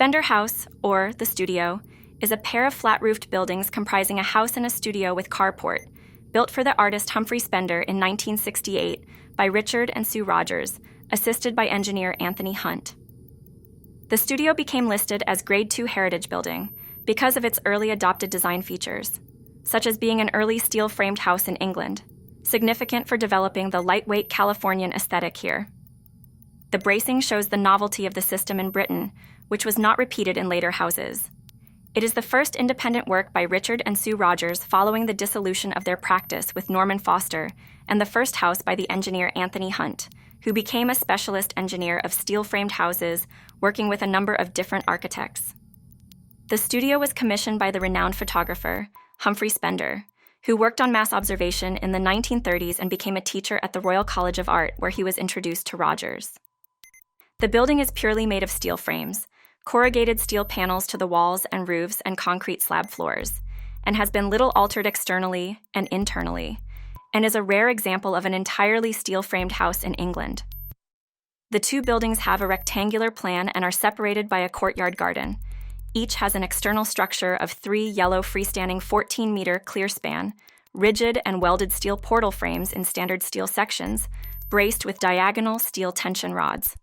Spender House, or the studio, is a pair of flat-roofed buildings comprising a house and a studio with carport, built for the artist Humphrey Spender in 1968 by Richard and Sue Rogers, assisted by engineer Anthony Hunt. The studio became listed as Grade II Heritage Building because of its early adopted design features, such as being an early steel-framed house in England, significant for developing the lightweight Californian aesthetic here. The bracing shows the novelty of the system in Britain, which was not repeated in later houses. It is the first independent work by Richard and Sue Rogers following the dissolution of their practice with Norman Foster, and the first house by the engineer Anthony Hunt, who became a specialist engineer of steel-framed houses, working with a number of different architects. The studio was commissioned by the renowned photographer, Humphrey Spender, who worked on mass observation in the 1930s and became a teacher at the Royal College of Art, where he was introduced to Rogers. The building is purely made of steel frames, corrugated steel panels to the walls and roofs and concrete slab floors, and has been little altered externally and internally, and is a rare example of an entirely steel-framed house in England. The two buildings have a rectangular plan and are separated by a courtyard garden. Each has an external structure of 3 yellow freestanding 14-meter clear span, rigid and welded steel portal frames in standard steel sections, braced with diagonal steel tension rods.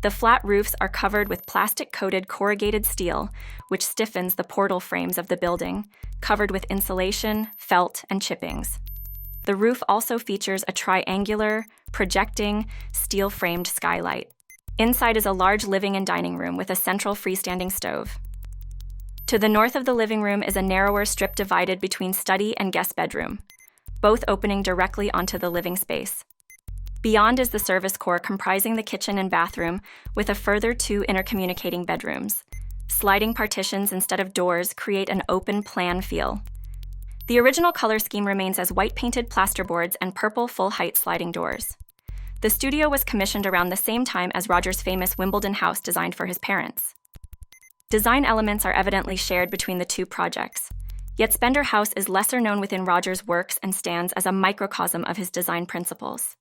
The flat roofs are covered with plastic-coated corrugated steel, which stiffens the portal frames of the building, covered with insulation, felt, and chippings. The roof also features a triangular, projecting, steel-framed skylight. Inside is a large living and dining room with a central freestanding stove. To the north of the living room is a narrower strip divided between study and guest bedroom, both opening directly onto the living space. Beyond is the service core comprising the kitchen and bathroom, with a further 2 intercommunicating bedrooms. Sliding partitions instead of doors create an open plan feel. The original color scheme remains as white-painted plasterboards and purple full-height sliding doors. The studio was commissioned around the same time as Rogers' famous Wimbledon house designed for his parents. Design elements are evidently shared between the two projects, yet Spender House is lesser known within Rogers' works and stands as a microcosm of his design principles.